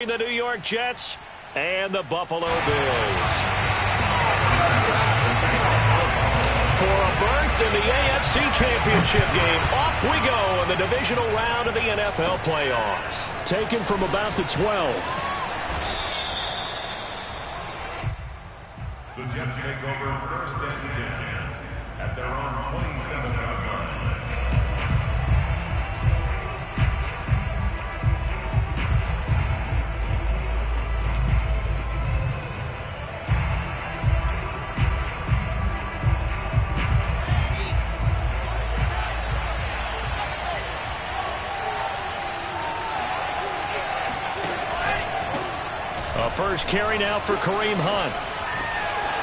The New York Jets and the Buffalo Bills. For a berth in the AFC Championship game, off we go in the divisional round of the NFL playoffs. Taken from about the 12. The Jets take over first and 10 at their own 27-yard line. First carry now for Kareem Hunt.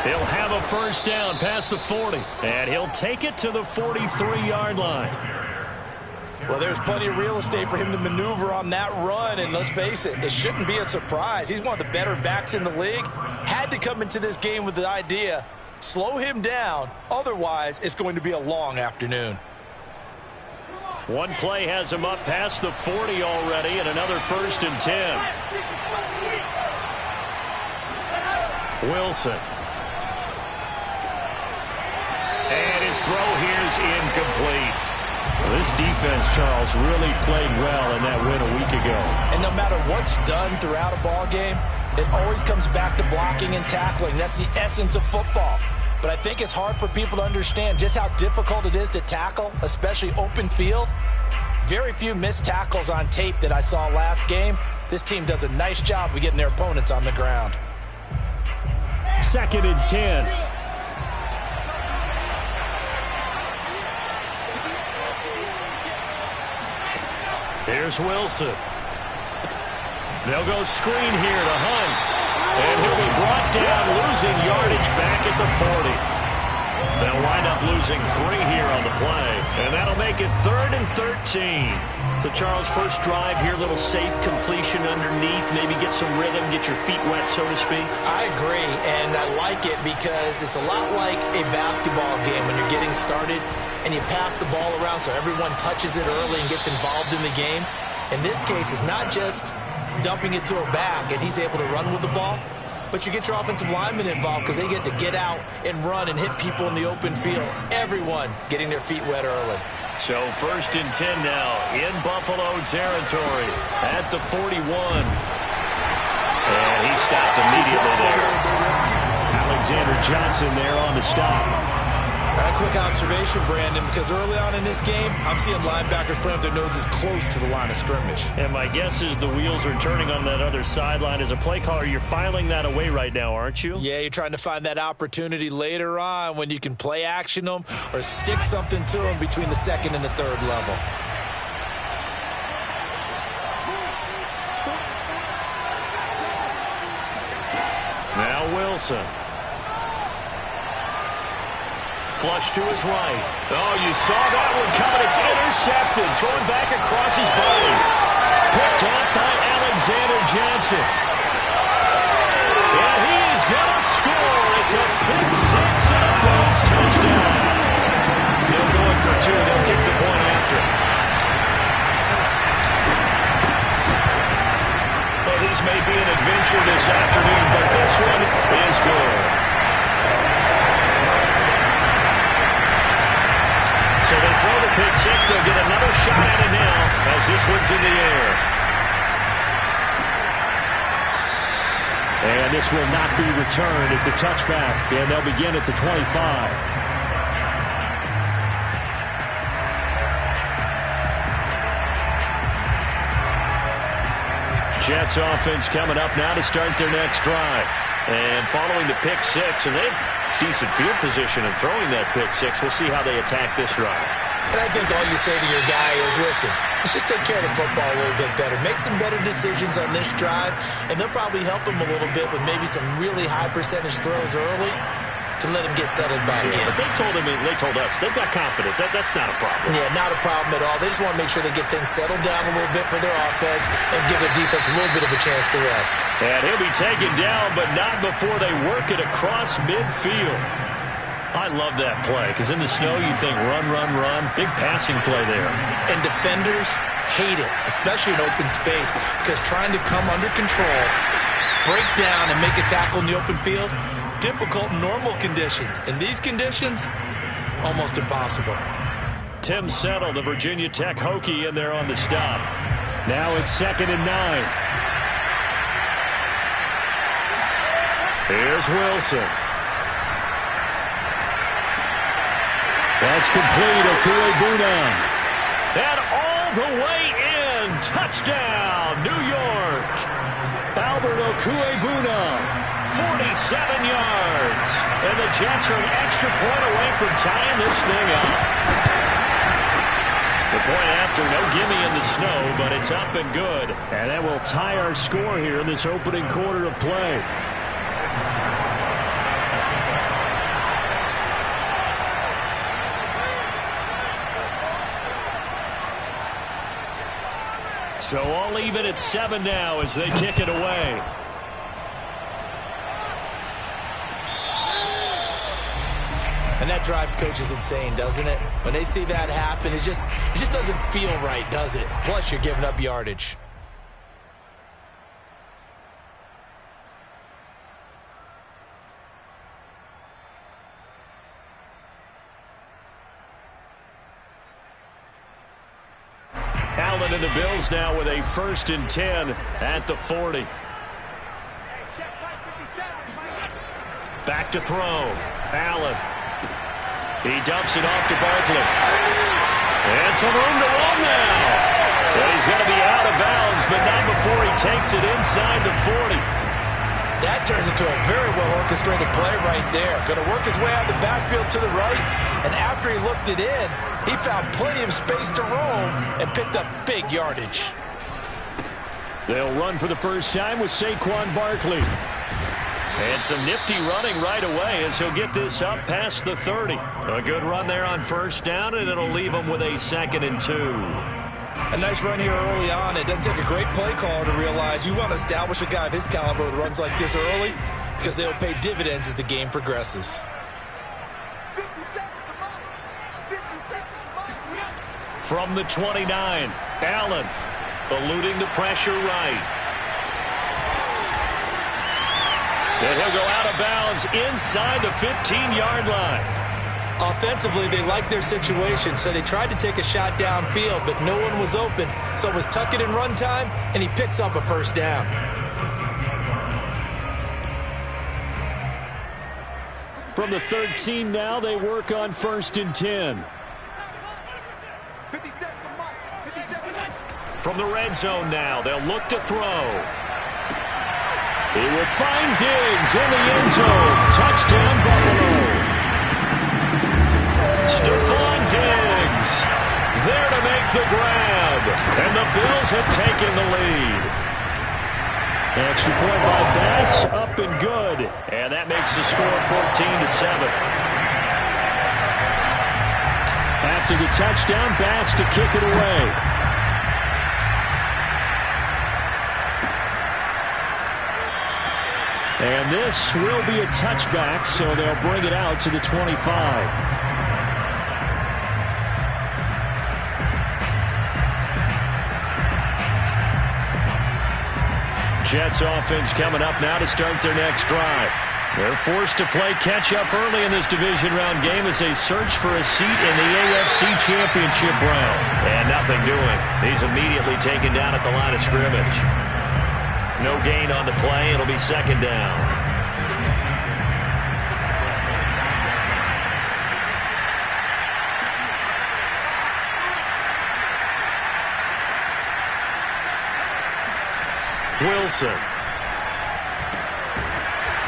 He'll have a first down past the 40, and he'll take it to the 43-yard line. Well, there's plenty of real estate for him to maneuver on that run, and let's face it, it shouldn't be a surprise. He's one of the better backs in the league. Had to come into this game with the idea, slow him down, otherwise it's going to be a long afternoon. One play has him up past the 40 already, and another first and 10. Wilson. And his throw here is incomplete. This defense, Charles, really played well in that win a week ago. And no matter what's done throughout a ball game, it always comes back to blocking and tackling. That's the essence of football. But I think it's hard for people to understand just how difficult it is to tackle, especially open field. Very few missed tackles on tape that I saw last game. This team does a nice job of getting their opponents on the ground. Second and 10. Here's Wilson. They'll go screen here to Hunt. And he'll be brought down, losing yardage back at the 40. They'll wind up losing 3 here on the play. And that'll make it 3rd and 13. So, Charles, first drive here, little safe completion underneath. Maybe get some rhythm, get your feet wet, so to speak. I agree, and I like it because it's a lot like a basketball game when you're getting started and you pass the ball around so everyone touches it early and gets involved in the game. In this case, it's not just dumping it to a back and he's able to run with the ball, but you get your offensive linemen involved because they get to get out and run and hit people in the open field. Everyone getting their feet wet early. So first and 10 now in Buffalo territory at the 41. And he stopped immediately there. Alexander Johnson there on the stop. A quick observation, Brandon, because early on in this game, I'm seeing linebackers playing with their noses close to the line of scrimmage. And my guess is the wheels are turning on that other sideline. As a play caller, you're filing that away right now, aren't you? Yeah, you're trying to find that opportunity later on when you can play action them or stick something to them between the second and the third level. Now Wilson. Flush to his right. Oh, you saw that one coming. It's intercepted. Thrown back across his body. Picked off by Alexander Johnson. And he is going to score. It's a pick six and a Bills touchdown. They're going for 2. They'll kick the point after. Well, these may be an adventure this afternoon, but this one is good. So they throw the pick six. They'll get another shot at it now as this one's in the air. And this will not be returned. It's a touchback, and they'll begin at the 25. Jets offense coming up now to start their next drive. And following the pick six, and they have decent field position in throwing that pick six. We'll see how they attack this drive. And I think all you say to your guy is, listen, let's just take care of the football a little bit better. Make some better decisions on this drive, and they'll probably help him a little bit with maybe some really high percentage throws early to let him get settled back in. But they told us they've got confidence. That's not a problem. Yeah, not a problem at all. They just want to make sure they get things settled down a little bit for their offense and give their defense a little bit of a chance to rest. And he'll be taken down, but not before they work it across midfield. I love that play because in the snow you think run, run, run. Big passing play there. And defenders hate it, especially in open space, because trying to come under control, break down, and make a tackle in the open field, difficult in normal conditions. In these conditions, almost impossible. Tim Settle, the Virginia Tech Hokie, in there on the stop. Now it's 2nd and 9. Here's Wilson. That's complete. Okuebuna. And all the way in. Touchdown, New York. Albert Okuebuna. 47 yards. And the Jets are an extra point away from tying this thing up. The point after, no gimme in the snow, but it's up and good. And that will tie our score here in this opening quarter of play. So all even at 7 now as they kick it away. And that drives coaches insane, doesn't it? When they see that happen, it just doesn't feel right, does it? Plus, you're giving up yardage. Allen and the Bills now with a 1st and 10 at the 40. Back to throw. Allen. He dumps it off to Barkley. And some room to run now. And he's going to be out of bounds, but not before he takes it inside the 40. That turns into a very well-orchestrated play right there. Going to work his way out of the backfield to the right. And after he looked it in, he found plenty of space to roam and picked up big yardage. They'll run for the first time with Saquon Barkley. And some nifty running right away as he'll get this up past the 30. A good run there on 1st down, and it'll leave him with a 2nd and 2. A nice run here early on. It doesn't take a great play caller to realize you want to establish a guy of his caliber with runs like this early because they'll pay dividends as the game progresses. From the 29, Allen eluding the pressure right. And he'll go out of bounds inside the 15-yard line. Offensively, they liked their situation, so they tried to take a shot downfield, but no one was open. So it was tuck it in run time, and he picks up a 1st down. From the 13 now, they work on 1st and 10. From the red zone now, they'll look to throw. He will find Diggs in the end zone. Touchdown, Buffalo. Stephon Diggs there to make the grab. And the Bills have taken the lead. Extra point by Bass, up and good. And that makes the score 14-7. After the touchdown, Bass to kick it away. And this will be a touchback, so they'll bring it out to the 25. Jets offense coming up now to start their next drive. They're forced to play catch-up early in this division round game as they search for a seat in the AFC Championship round. And nothing doing. He's immediately taken down at the line of scrimmage. No gain on the play. It'll be 2nd down. Wilson.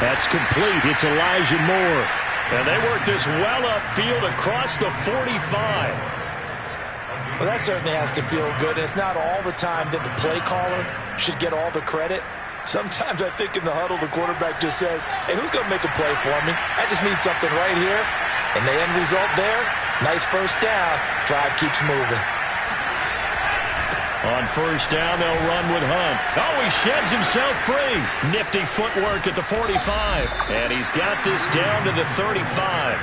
That's complete. It's Elijah Moore. And they work this well upfield across the 45. Well, that certainly has to feel good. It's not all the time that the play caller should get all the credit. Sometimes I think in the huddle, the quarterback just says, hey, who's going to make a play for me? I just need something right here. And the end result there, nice 1st down. Drive keeps moving. On 1st down, they'll run with Hunt. Oh, he sheds himself free. Nifty footwork at the 45. And he's got this down to the 35.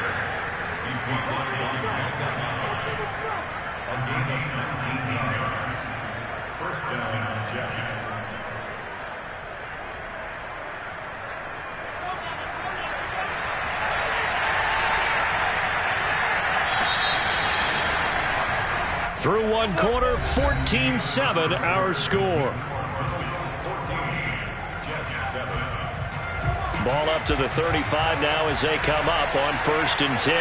Through one quarter, 14-7 our score. Ball up to the 35 now as they come up on 1st and 10.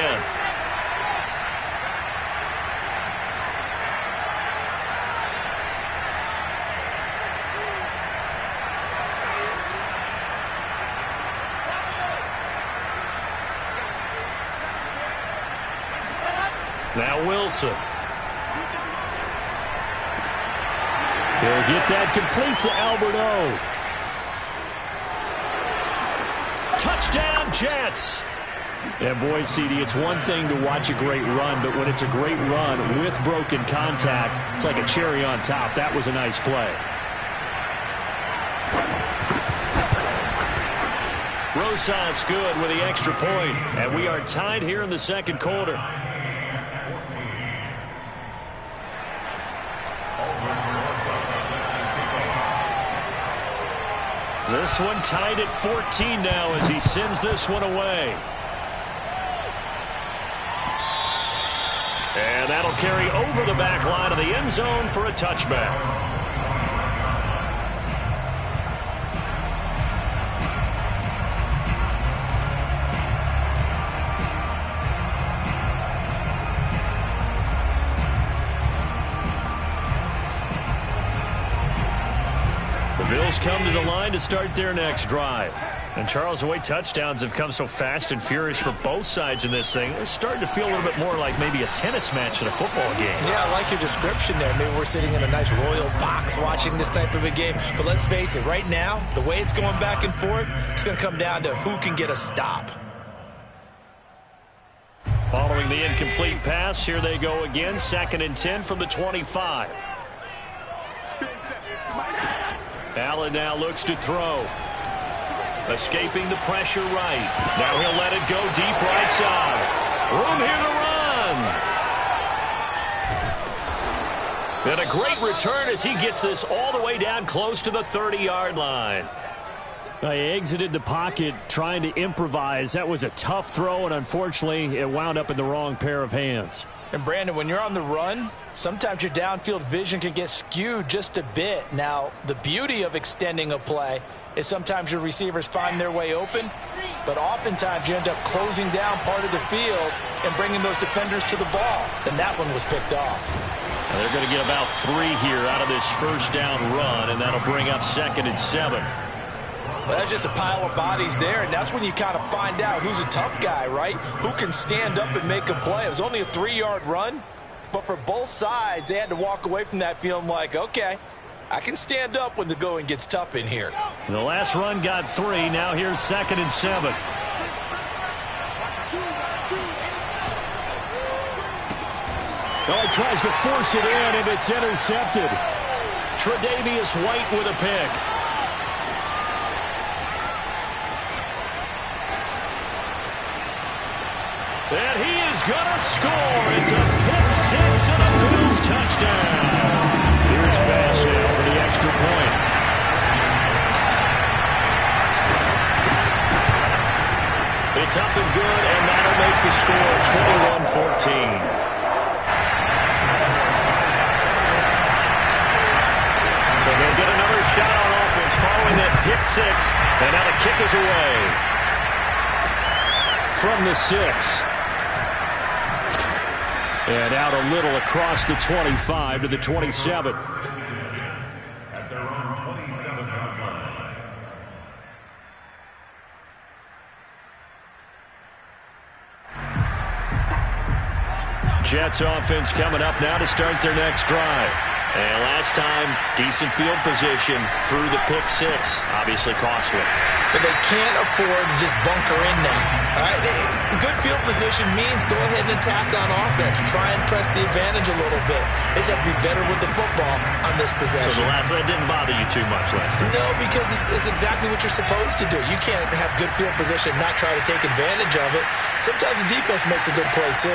Now Wilson. He'll get that complete to Alberto. Touchdown, Jets. And boy, CD, it's one thing to watch a great run, but when it's a great run with broken contact, it's like a cherry on top. That was a nice play. Rosas good with the extra point, and we are tied here in the second quarter. This one tied at 14 now as he sends this one away. And that'll carry over the back line of the end zone for a touchback. Bills come to the line to start their next drive. And Charles, the way touchdowns have come so fast and furious for both sides in this thing, it's starting to feel a little bit more like maybe a tennis match than a football game. Yeah, I like your description there. Maybe we're sitting in a nice royal box watching this type of a game. But let's face it, right now, the way it's going back and forth, it's going to come down to who can get a stop. Following the incomplete pass, here they go again. 2nd and 10 from the 25. Allen now looks to throw. Escaping the pressure right. Now he'll let it go deep right side. Room here to run. And a great return as he gets this all the way down close to the 30-yard line. He exited the pocket trying to improvise. That was a tough throw, and unfortunately, it wound up in the wrong pair of hands. And, Brandon, when you're on the run, sometimes your downfield vision can get skewed just a bit. Now, the beauty of extending a play is sometimes your receivers find their way open, but oftentimes you end up closing down part of the field and bringing those defenders to the ball. And that one was picked off. And they're going to get about 3 here out of this first down run, and that'll bring up 2nd and 7. Well, that's just a pile of bodies there, and that's when you kind of find out who's a tough guy, right? Who can stand up and make a play. It was only a 3-yard run, but for both sides, they had to walk away from that feeling like, okay, I can stand up when the going gets tough in here. The last run got 3. Now here's 2nd and 7. Oh, he tries to force it in, and it's intercepted. Tre'Davious White with a pick. And he is going to score. It's a pick 6 and a Bills touchdown. Here's Bass now for the extra point. It's up and good, and that'll make the score 21-14. So they'll get another shot on offense following that pick 6, and now the kick is away. From the 6. And out a little across the 25 to the 27. At their own 27-yard line. Jets offense coming up now to start their next drive. And last time, decent field position through the pick 6. Obviously costly. But they can't afford to just bunker in now. All right? Good field position means go ahead and attack on offense. Try and press the advantage a little bit. They just have to be better with the football on this possession. So the last one didn't bother you too much last time? No, because it's exactly what you're supposed to do. You can't have good field position and not try to take advantage of it. Sometimes the defense makes a good play, too.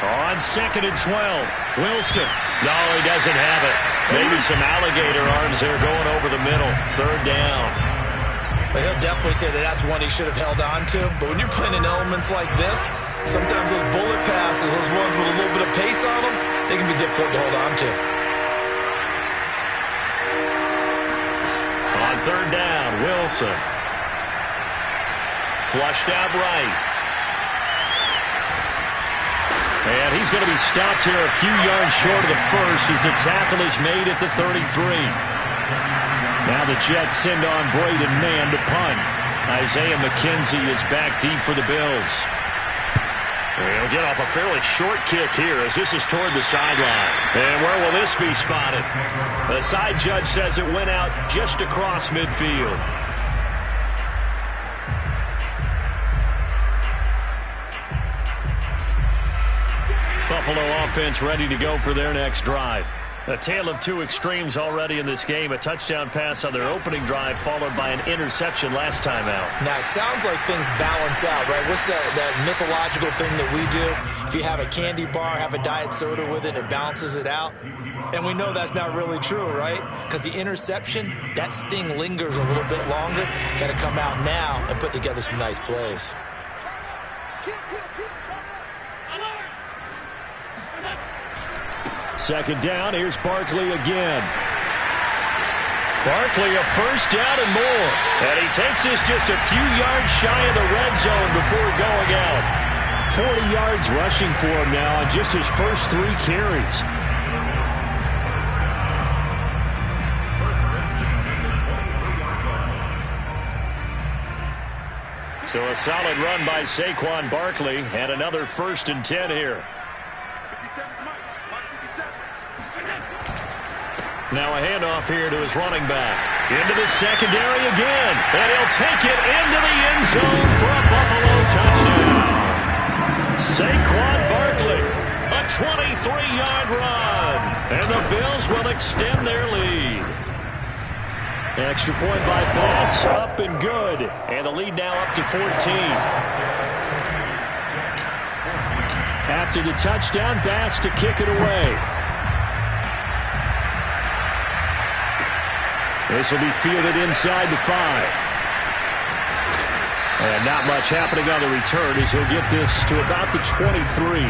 On 2nd and 12, Wilson. No, he doesn't have it. Maybe some alligator arms there going over the middle. 3rd down. But he'll definitely say that that's one he should have held on to. But when you're playing in elements like this, sometimes those bullet passes, those ones with a little bit of pace on them, they can be difficult to hold on to. On third down, Wilson. Flushed out right. And he's going to be stopped here a few yards short of the first as the tackle is made at the 33. Now the Jets send on Braden Mann to punt. Isaiah McKenzie is back deep for the Bills. He'll get off a fairly short kick here as this is toward the sideline. And where will this be spotted? The side judge says it went out just across midfield. Buffalo offense ready to go for their next drive. A tale of two extremes already in this game. A touchdown pass on their opening drive followed by an interception last time out. Now, it sounds like things balance out, right? What's that mythological thing that we do? If you have a candy bar, have a diet soda with it, it balances it out. And we know that's not really true, right? Because the interception, that sting lingers a little bit longer. Got to come out now and put together some nice plays. Second down, here's Barkley again. Barkley a first down and more. And he takes this just a few yards shy of the red zone before going out. 40 yards rushing for him now on just his first 3 carries. So a solid run by Saquon Barkley and another 1st and 10 here. Now a handoff here to his running back. Into the secondary again. And he'll take it into the end zone for a Buffalo touchdown. Saquon Barkley, a 23-yard run. And the Bills will extend their lead. Extra point by Bass, up and good. And the lead now up to 14. After the touchdown, Bass to kick it away. This will be fielded inside the 5. And not much happening on the return as he'll get this to about the 23.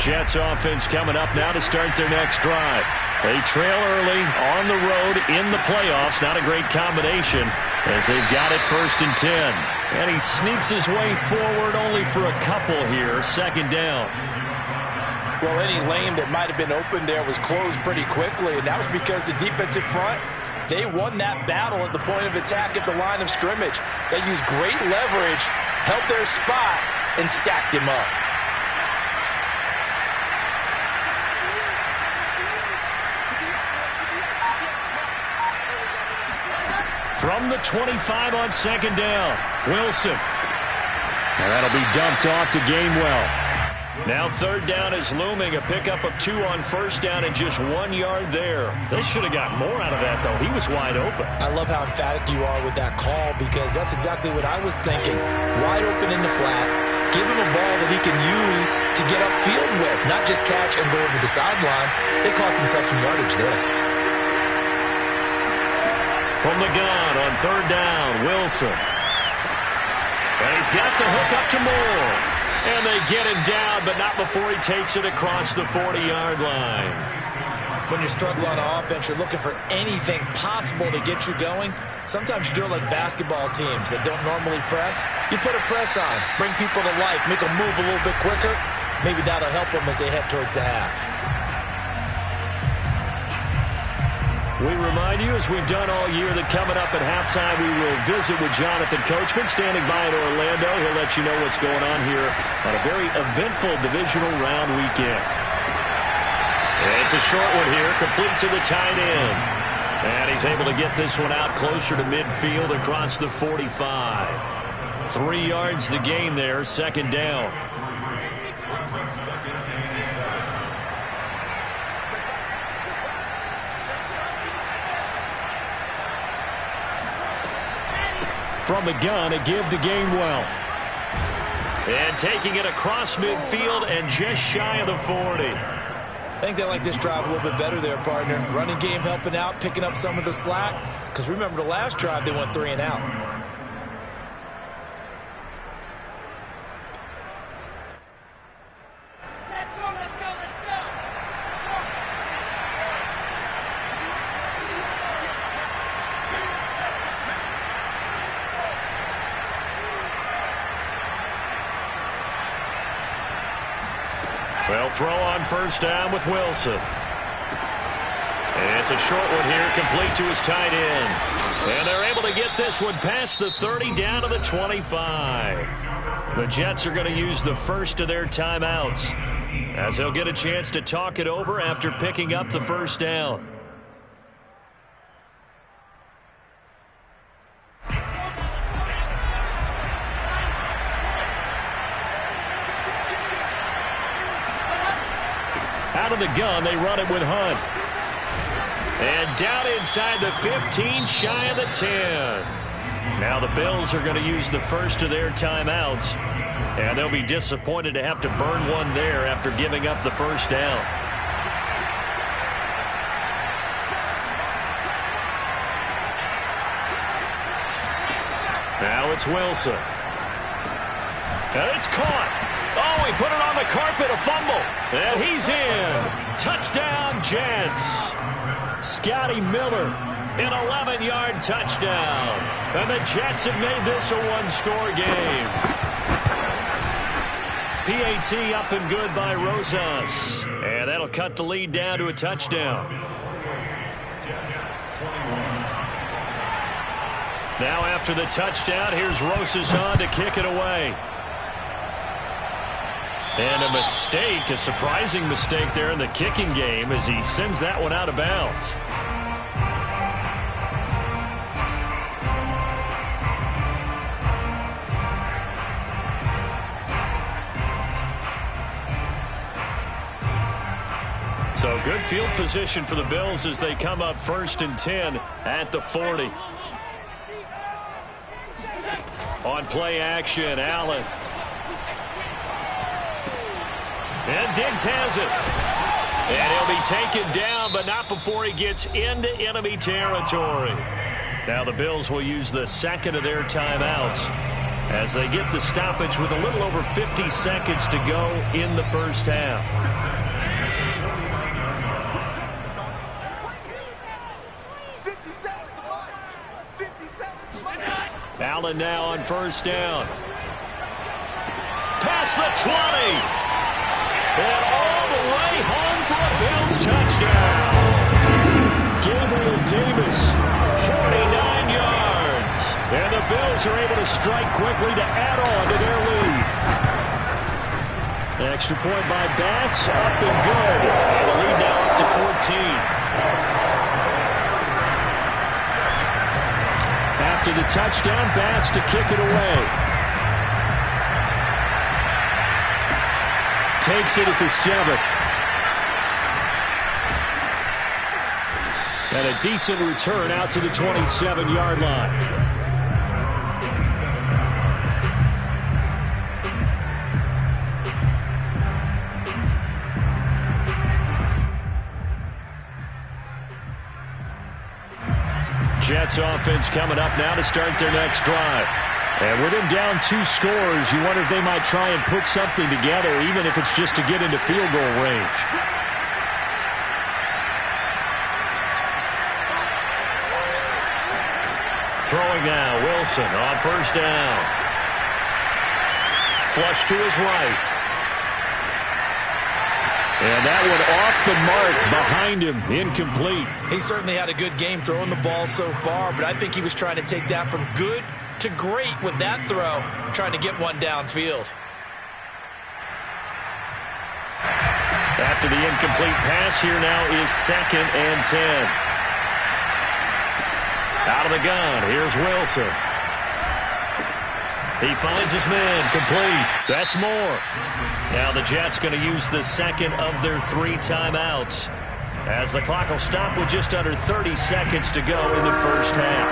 Jets offense coming up now to start their next drive. They trail early on the road in the playoffs. Not a great combination as they've got it 1st and 10. And he sneaks his way forward only for a couple here. Second down. Well, any lane that might have been open there was closed pretty quickly, and that was because the defensive front, they won that battle at the point of attack at the line of scrimmage. They used great leverage, held their spot, and stacked him up. From the 25 on second down, Wilson. And that'll be dumped off to Gainwell. Now third down is looming. A pickup of 2 on first down and just 1 yard there. They should have got more out of that, though. He was wide open. I love how emphatic you are with that call because that's exactly what I was thinking. Wide open in the flat. Give him a ball that he can use to get upfield with, not just catch and go over the sideline. They cost themselves some yardage there. From the gun on third down, Wilson. And he's got the hook up to Moore. And they get him down, but not before he takes it across the 40-yard line. When you're struggling on offense, you're looking for anything possible to get you going. Sometimes you do it like basketball teams that don't normally press. You put a press on, bring people to life, make them move a little bit quicker. Maybe that'll help them as they head towards the half. We remind you, as we've done all year, that coming up at halftime, we will visit with Jonathan Coachman, standing by in Orlando. He'll let you know what's going on here on a very eventful divisional round weekend. And it's a short one here, complete to the tight end. And he's able to get this one out closer to midfield across the 45. 3 yards the gain there, second down. From the gun, a give to Gainwell. And taking it across midfield and just shy of the 40. I think they like this drive a little bit better there, partner. Running game helping out, picking up some of the slack. Because remember the last drive, they went 3 and out. Let's go, let's go, let's go. Well, throw on first down with Wilson. And it's a short one here, complete to his tight end. And they're able to get this one past the 30 down to the 25. The Jets are going to use the first of their timeouts as they'll get a chance to talk it over after picking up the first down. Out of the gun, they run it with Hunt. And down inside the 15, shy of the 10. Now the Bills are going to use the first of their timeouts. And they'll be disappointed to have to burn one there after giving up the first down. Now it's Wilson. And it's caught. Oh, he put it on the carpet, a fumble. And he's in. Touchdown, Jets. Scotty Miller, an 11-yard touchdown. And the Jets have made this a one-score game. PAT up and good by Rosas. And that'll cut the lead down to a touchdown. Now after the touchdown, here's Rosas on to kick it away. And a mistake, a surprising mistake there in the kicking game as he sends that one out of bounds. So good field position for the Bills as they come up 1st and 10 at the 40. On play action, Allen. And Diggs has it. And he'll be taken down, but not before he gets into enemy territory. Now the Bills will use the second of their timeouts as they get the stoppage with a little over 50 seconds to go in the first half. Allen now on first down. Past the 20. And all the way home for a Bills touchdown. Gabriel Davis, 49 yards. And the Bills are able to strike quickly to add on to their lead. An extra point by Bass, up and good. And the lead now up to 14. After the touchdown, Bass to kick it away. Takes it at the 7. And a decent return out to the 27-yard line. Jets offense coming up now to start their next drive. And with him down 2 scores, you wonder if they might try and put something together, even if it's just to get into field goal range. Throwing now, Wilson on first down. Flush to his right. And that one off the mark behind him, incomplete. He certainly had a good game throwing the ball so far, but I think he was trying to take that from good to great with that throw, trying to get one downfield. After the incomplete pass, here now is 2nd and 10. Out of the gun, here's Wilson. He finds his man, complete. That's more. Now the Jets going to use the second of their 3 timeouts as the clock will stop with just under 30 seconds to go in the first half.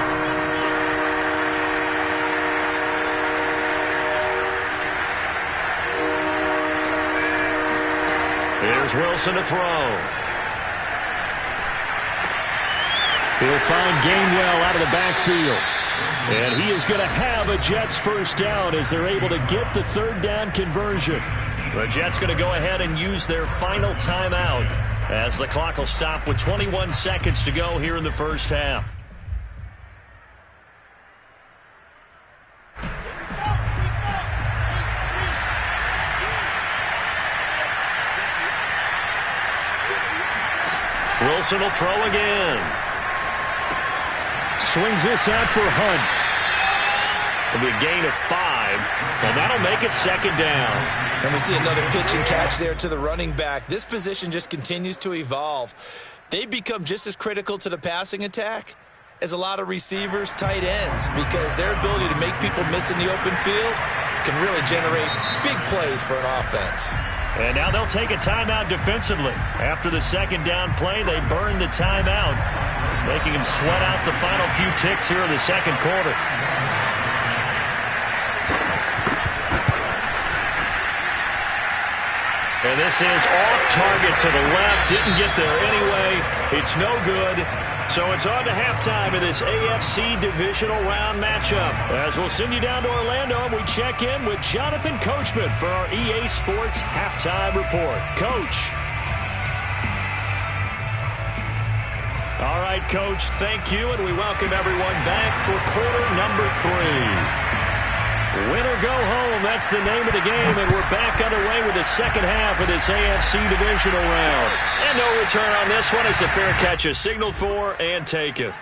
Here's Wilson to throw. He'll find Gainwell out of the backfield. And he is going to have a Jets first down as they're able to get the third down conversion. The Jets going to go ahead and use their final timeout as the clock will stop with 21 seconds to go here in the first half. Wilson will throw again. Swings this out for Hunt. It'll be a gain of 5, and that'll make it second down. And we see another pitch and catch there to the running back. This position just continues to evolve. They become just as critical to the passing attack as a lot of receivers, tight ends, because their ability to make people miss in the open field can really generate big plays for an offense. And now they'll take a timeout defensively. After the second down play, they burn the timeout, making them sweat out the final few ticks here in the second quarter. And this is off target to the left. Didn't get there anyway. It's no good. So it's on to halftime in this AFC divisional round matchup. As we'll send you down to Orlando, and we check in with Jonathan Coachman for our EA Sports Halftime Report. Coach. All right, Coach, thank you, and we welcome everyone back for quarter number 3. Win or go home, that's the name of the game, and we're back underway with the second half of this AFC divisional round. And no return on this one as the fair catch is signaled for and taken.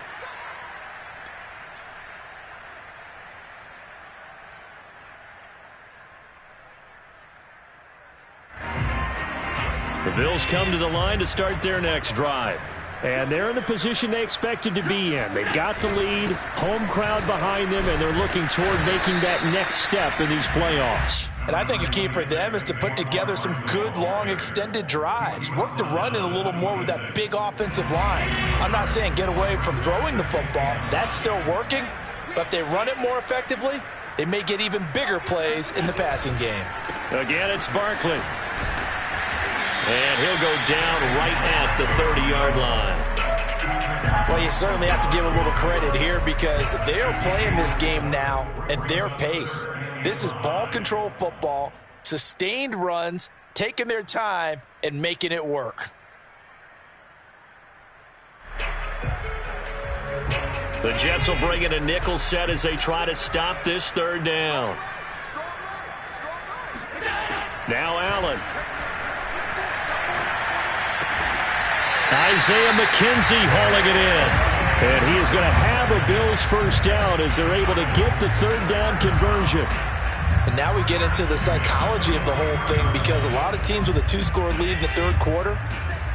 The Bills come to the line to start their next drive. And they're in the position they expected to be in. They've got the lead, home crowd behind them, and they're looking toward making that next step in these playoffs. And I think a key for them is to put together some good, long, extended drives. Work the run in a little more with that big offensive line. I'm not saying get away from throwing the football. That's still working. But if they run it more effectively, they may get even bigger plays in the passing game. Again, it's Barkley. And he'll go down right at the 30-yard line. Well, you certainly have to give a little credit here because they are playing this game now at their pace. This is ball control football, sustained runs, taking their time, and making it work. The Jets will bring in a nickel set as they try to stop this third down. Now Allen. Isaiah McKenzie hauling it in. And he is going to have a Bills first down as they're able to get the third down conversion. And now we get into the psychology of the whole thing because a lot of teams with a 2-score lead in the third quarter,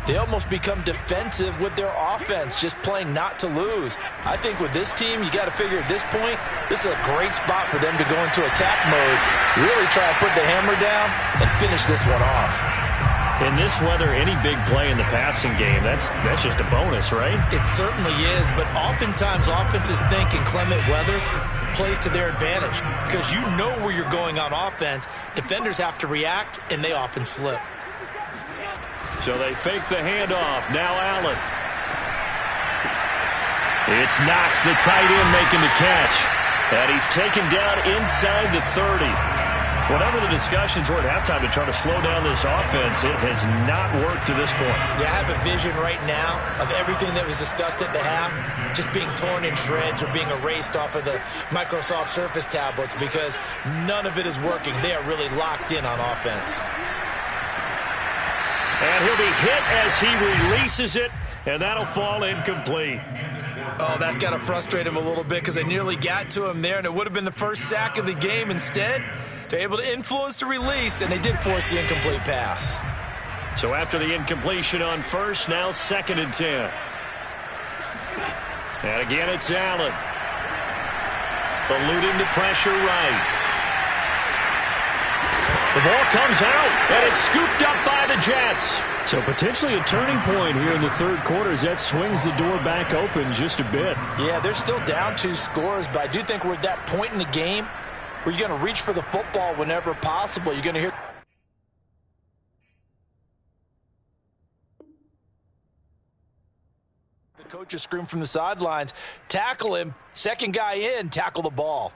they almost become defensive with their offense, just playing not to lose. I think with this team, you got to figure at this point, this is a great spot for them to go into attack mode, really try to put the hammer down and finish this one off. In this weather, any big play in the passing game, that's just a bonus, right? It certainly is, but oftentimes offenses think inclement weather plays to their advantage because you know where you're going on offense. Defenders have to react, and they often slip. So they fake the handoff. Now Allen. It's Knox, the tight end, making the catch. And he's taken down inside the 30. Whatever the discussions were at halftime to try to slow down this offense, it has not worked to this point. Yeah, I have a vision right now of everything that was discussed at the half just being torn in shreds or being erased off of the Microsoft Surface tablets because none of it is working. They are really locked in on offense. And he'll be hit as he releases it, and that'll fall incomplete. Oh, that's got to frustrate him a little bit because they nearly got to him there, and it would have been the first sack of the game. Instead, they're able to influence the release, and they did force the incomplete pass. So after the incompletion on first, now 2nd and 10. And again, it's Allen. Eluding the pressure right. The ball comes out, and it's scooped up by the Jets. So potentially a turning point here in the third quarter as that swings the door back open just a bit. Yeah, they're still down 2 scores, but I do think we're at that point in the game where you're going to reach for the football whenever possible. You're going to hear Coaches scream from the sidelines, tackle him, second guy in, tackle the ball.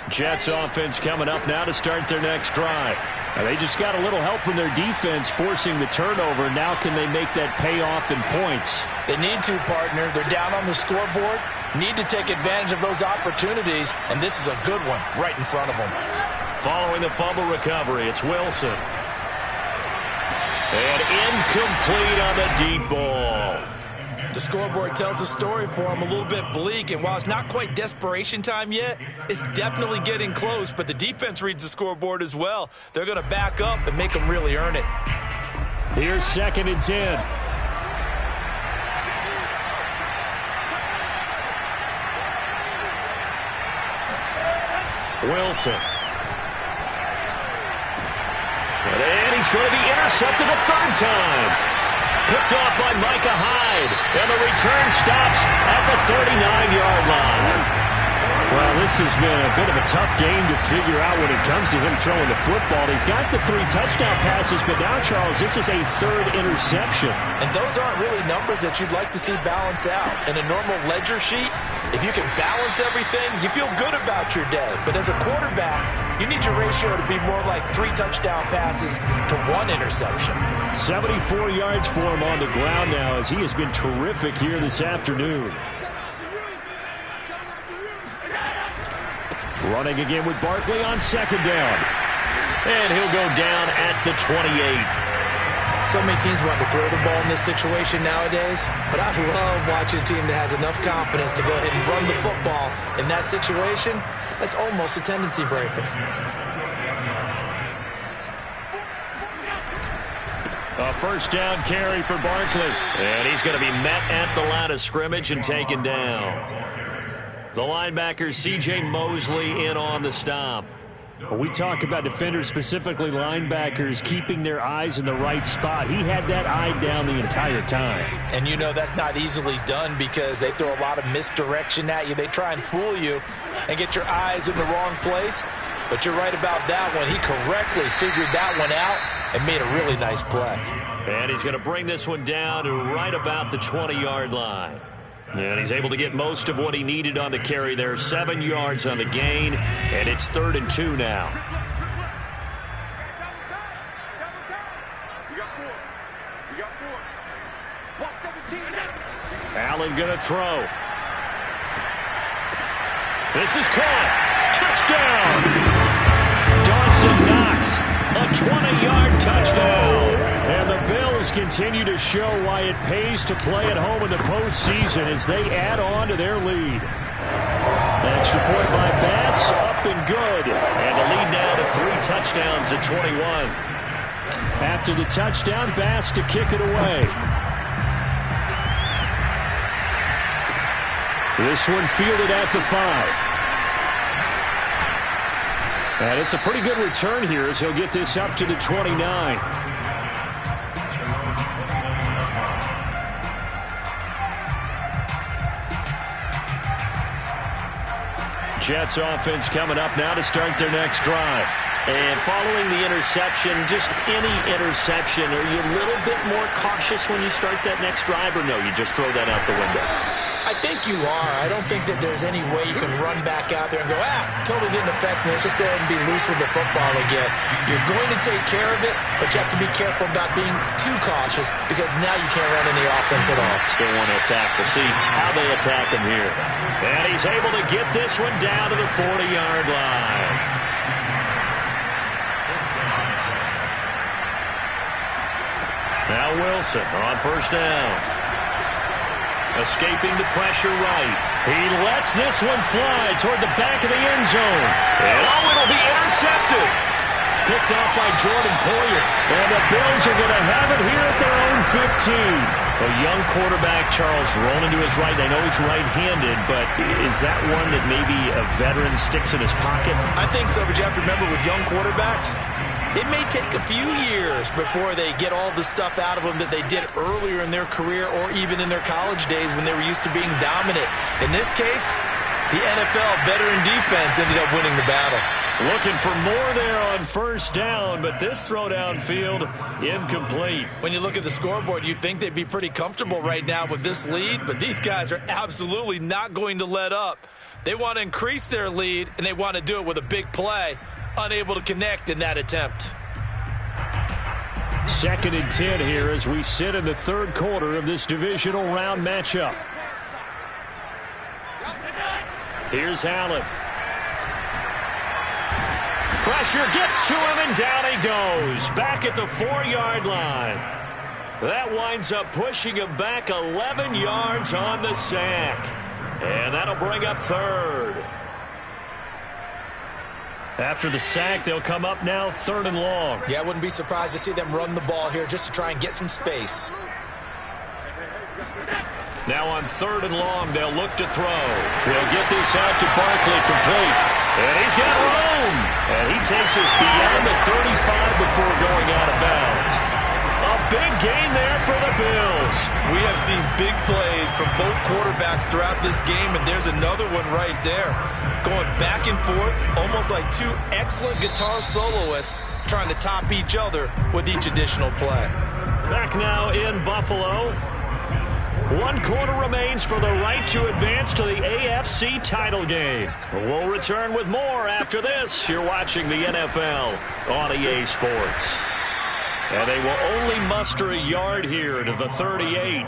Jets offense coming up now to start their next drive. Now they just got a little help from their defense forcing the turnover. Now can they make that pay off in points? They need to, partner. They're down on the scoreboard. Need to take advantage of those opportunities, and this is a good one right in front of them. Following the fumble recovery, it's Wilson. And incomplete on the deep ball. The scoreboard tells a story for him, a little bit bleak, and while it's not quite desperation time yet, it's definitely getting close, but the defense reads the scoreboard as well. They're going to back up and make them really earn it. Here's 2nd and 10. Wilson. And he's going to be intercepted a third time. Picked off by Micah Hyde. And the return stops at the 39-yard line. Well, this has been a bit of a tough game to figure out when it comes to him throwing the football. He's got the 3 touchdown passes, but now, Charles, this is a 3rd interception. And those aren't really numbers that you'd like to see balance out. In a normal ledger sheet, if you can balance everything, you feel good about your day. But as a quarterback, you need your ratio to be more like 3 touchdown passes to 1 interception. 74 yards for him on the ground now as he has been terrific here this afternoon. Running again with Barkley on 2nd down. And he'll go down at the 28. So many teams want to throw the ball in this situation nowadays, but I love watching a team that has enough confidence to go ahead and run the football in that situation. That's almost a tendency breaker. A 1st down carry for Barkley. And he's going to be met at the line of scrimmage and taken down. The linebacker, C.J. Mosley, in on the stop. When we talk about defenders, specifically linebackers, keeping their eyes in the right spot. He had that eye down the entire time. And you know that's not easily done because they throw a lot of misdirection at you. They try and fool you and get your eyes in the wrong place. But you're right about that one. He correctly figured that one out and made a really nice play. And he's going to bring this one down to right about the 20-yard line. And he's able to get most of what he needed on the carry there. 7 yards on the gain, and it's 3rd and 2 now. Allen going to throw. This is caught. Touchdown! Dawson Knox, a 20-yard touchdown. And the Bills continue to show why it pays to play at home in the postseason as they add on to their lead. Extra point by Bass, up and good. And the lead now to 3 touchdowns at 21. After the touchdown, Bass to kick it away. This one fielded at the 5. And it's a pretty good return here as he'll get this up to the 29. Jets offense coming up now to start their next drive. And following the interception, just any interception, are you a little bit more cautious when you start that next drive, or no, you just throw that out the window? I think you are. I don't think that there's any way you can run back out there and go, totally didn't affect me. Let's just go ahead and be loose with the football again. You're going to take care of it, but you have to be careful about being too cautious because now you can't run any offense at all. Still want to attack. We'll see how they attack him here. And he's able to get this one down to the 40-yard line. Now Wilson on 1st down. Escaping the pressure right. He lets this one fly toward the back of the end zone. And it'll be intercepted. Picked off by Jordan Poyer. And the Bills are going to have it here at their own 15. A young quarterback, Charles, rolling to his right. I know he's right-handed, but is that one that maybe a veteran sticks in his pocket? I think so, but you have to remember with young quarterbacks, it may take a few years before they get all the stuff out of them that they did earlier in their career or even in their college days when they were used to being dominant. In this case, the NFL veteran defense ended up winning the battle. Looking for more there on first down, but this throw downfield incomplete. When you look at the scoreboard, you'd think they'd be pretty comfortable right now with this lead, but these guys are absolutely not going to let up. They want to increase their lead, and they want to do it with a big play. Unable to connect in that attempt. 2nd and 10 here as we sit in the third quarter of this divisional round matchup. Here's Allen. Pressure gets to him, and down he goes. Back at the 4-yard line. That winds up pushing him back 11 yards on the sack. And that'll bring up 3rd. After the sack, they'll come up now 3rd and long. Yeah, I wouldn't be surprised to see them run the ball here just to try and get some space. Now on 3rd and long, they'll look to throw. He'll get this out to Barkley, complete. And he's got room. And he takes us beyond the 35 before going out of bounds. A big gain there for the Bills. We have seen big plays from both quarterbacks throughout this game, and there's another one right there. Going back and forth, almost like two excellent guitar soloists trying to top each other with each additional play. Back now in Buffalo. 1 quarter remains for the right to advance to the AFC title game. We'll return with more after this. You're watching the NFL on EA Sports. And they will only muster a yard here to the 38.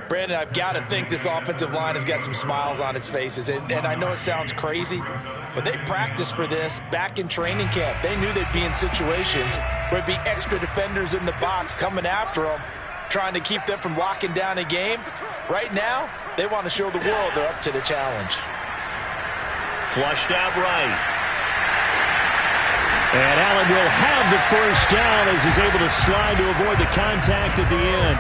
Brandon, I've got to think this offensive line has got some smiles on its faces. And I know it sounds crazy, but they practiced for this back in training camp. They knew they'd be in situations where it'd be extra defenders in the box coming after them, trying to keep them from locking down a game. Right now, they want to show the world they're up to the challenge. Flushed out right. And Allen will have the first down as he's able to slide to avoid the contact at the end.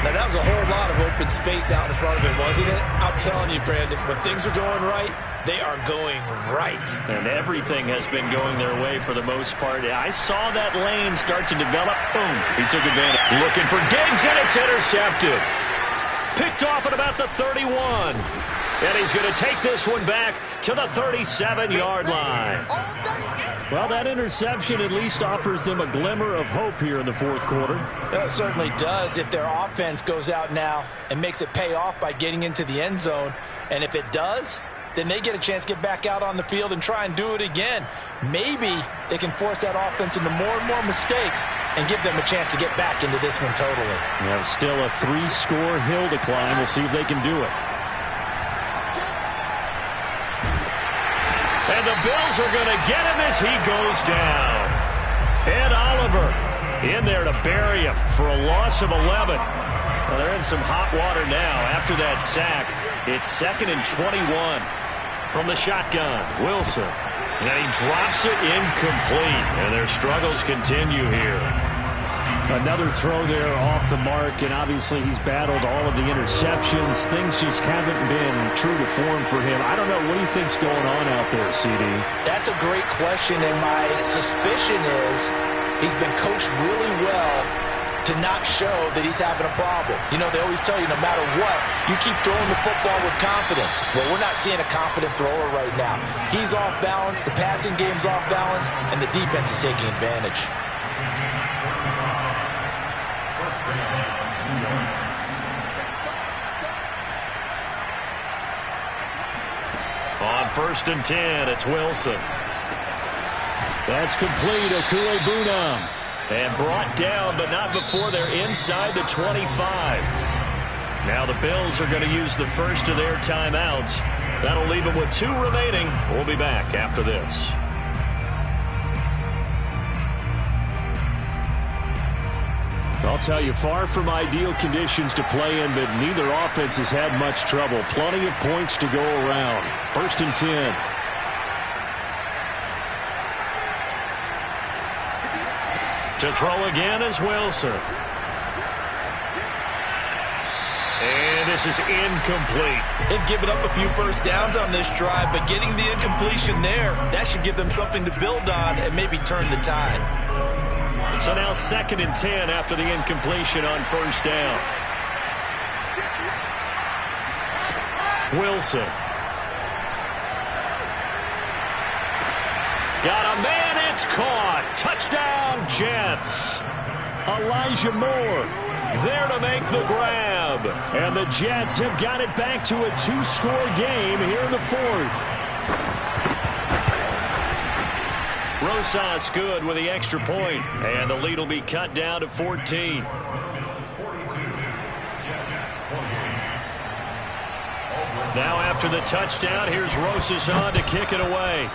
Now, that was a whole lot of open space out in front of him, wasn't it? I'm telling you, Brandon, when things are going right, they are going right. And everything has been going their way for the most part. I saw that lane start to develop. Boom. He took advantage. Looking for Diggs, and it's intercepted. Picked off at about the 31. And he's going to take this one back to the 37-yard line. Well, that interception at least offers them a glimmer of hope here in the fourth quarter. That certainly does if their offense goes out now and makes it pay off by getting into the end zone. And if it does, then they get a chance to get back out on the field and try and do it again. Maybe they can force that offense into more and more mistakes and give them a chance to get back into this one totally. Well, still a 3-score hill to climb. We'll see if they can do it. And the Bills are going to get him as he goes down. Ed Oliver in there to bury him for a loss of 11. Well, they're in some hot water now after that sack. It's 2nd and 21 from the shotgun. Wilson. And he drops it incomplete. And their struggles continue here. Another throw there off the mark, and obviously he's battled all of the interceptions. Things just haven't been true to form for him. I don't know. What do you think's going on out there, CD? That's a great question, and my suspicion is he's been coached really well to not show that he's having a problem. You know, they always tell you no matter what, you keep throwing the football with confidence. Well, we're not seeing a confident thrower right now. He's off balance, the passing game's off balance, and the defense is taking advantage. On 1st and 10, it's Wilson. That's complete. Okue-Bunam. And brought down, but not before they're inside the 25. Now the Bills are going to use the first of their timeouts. That'll leave them with 2 remaining. We'll be back after this. I'll tell you, far from ideal conditions to play in, but neither offense has had much trouble. Plenty of points to go around. 1st and 10. To throw again is Wilson. And this is incomplete. They've given up a few first downs on this drive, but getting the incompletion there, that should give them something to build on and maybe turn the tide. So now 2nd and 10 after the incompletion on 1st down. Wilson. Got a man, it's caught. Touchdown, Jets. Elijah Moore there to make the grab. And the Jets have got it back to a 2-score game here in the fourth. Rosas good with the extra point, and the lead will be cut down to 14. Now after the touchdown, here's Rosas on to kick it away.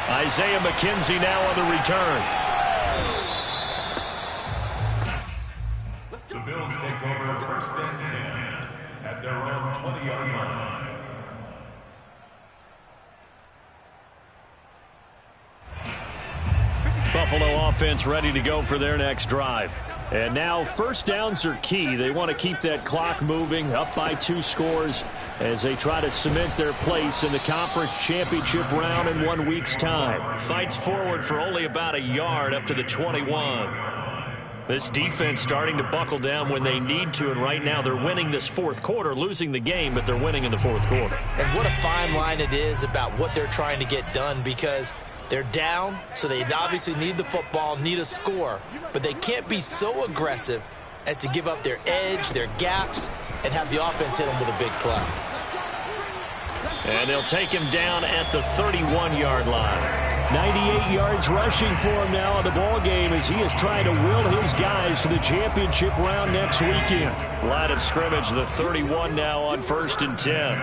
Isaiah McKenzie now on the return. The Bills take over first and 10 at their own 20-yard line. Buffalo offense ready to go for their next drive. And now first downs are key. They want to keep that clock moving, up by 2 scores as they try to cement their place in the conference championship round in 1 week's time. Fights forward for only about a yard up to the 21. This defense starting to buckle down when they need to, and right now they're winning this fourth quarter, losing the game, but they're winning in the fourth quarter. And what a fine line it is about what they're trying to get done, because they're down, so they obviously need the football, need a score, but they can't be so aggressive as to give up their edge, their gaps, and have the offense hit them with a big play. And they'll take him down at the 31-yard line. 98 yards rushing for him now in the ball game as he is trying to will his guys to the championship round next weekend. Line of scrimmage, the 31 now on 1st and 10.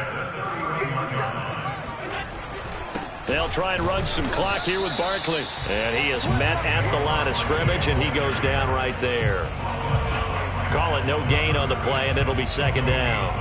They'll try and run some clock here with Barkley. And he is met at the line of scrimmage, and he goes down right there. Call it no gain on the play, and it'll be second down.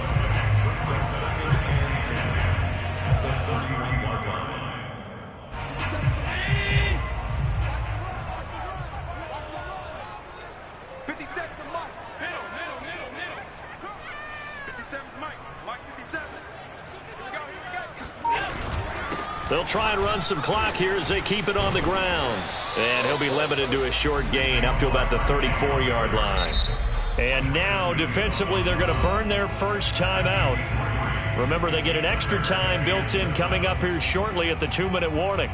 They'll try and run some clock here as they keep it on the ground. And he'll be limited to a short gain up to about the 34-yard line. And now, defensively, they're going to burn their first timeout. Remember, they get an extra time built in coming up here shortly at the 2-minute warning.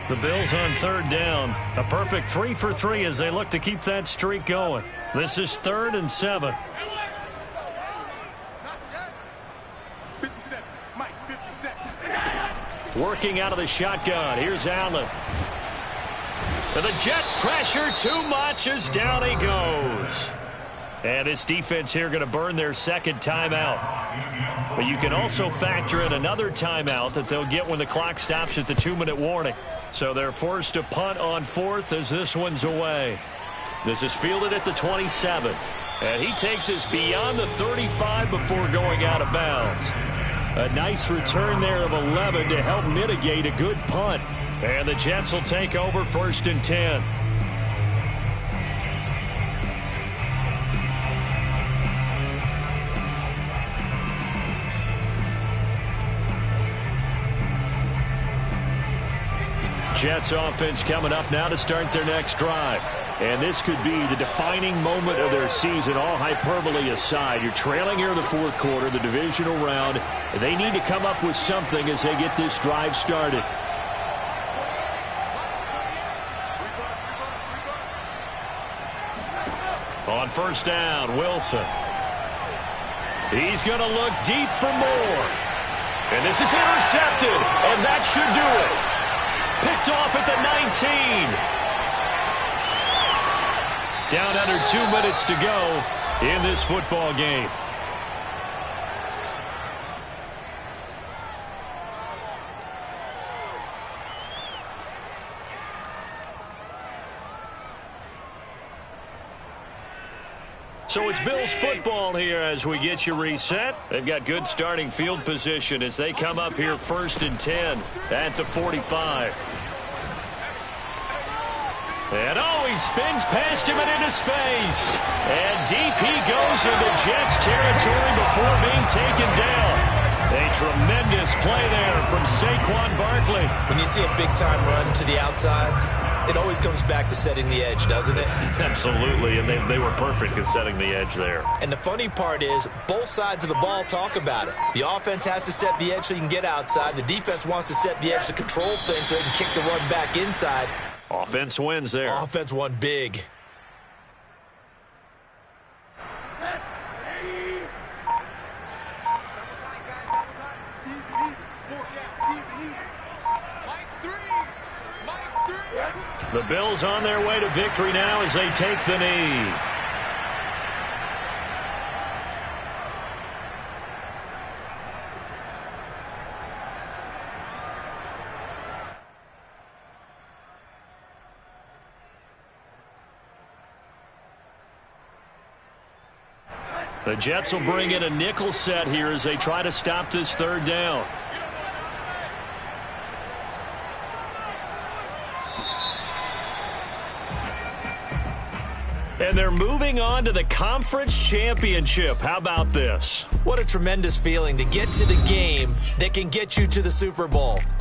The Bills on 3rd down. A perfect 3 for 3 as they look to keep that streak going. This is 3rd and 7. 57. Mike, 57. Working out of the shotgun. Here's Allen. And the Jets pressure too much as down he goes. And this defense here going to burn their second timeout. But you can also factor in another timeout that they'll get when the clock stops at the 2-minute warning. So they're forced to punt on 4th as this one's away. This is fielded at the 27. And he takes us beyond the 35 before going out of bounds. A nice return there of 11 to help mitigate a good punt. And the Jets will take over 1st and 10. Jets offense coming up now to start their next drive. And this could be the defining moment of their season, all hyperbole aside. You're trailing here in the fourth quarter, the divisional round. They need to come up with something as they get this drive started. On 1st down, Wilson. He's going to look deep for more. And this is intercepted, and that should do it. Picked off at the 19. Down under 2 minutes to go in this football game. So it's Bills football here as we get you reset. They've got good starting field position as they come up here 1st and 10 at the 45. And he spins past him and into space. And deep he goes into Jets territory before being taken down. A tremendous play there from Saquon Barkley. When you see a big-time run to the outside, it always comes back to setting the edge, doesn't it? Absolutely, and they were perfect in setting the edge there. And the funny part is, both sides of the ball talk about it. The offense has to set the edge so you can get outside. The defense wants to set the edge to control things so they can kick the run back inside. Offense wins there. Offense won big. The Bills on their way to victory now as they take the knee. The Jets will bring in a nickel set here as they try to stop this third down. And they're moving on to the conference championship. How about this? What a tremendous feeling to get to the game that can get you to the Super Bowl.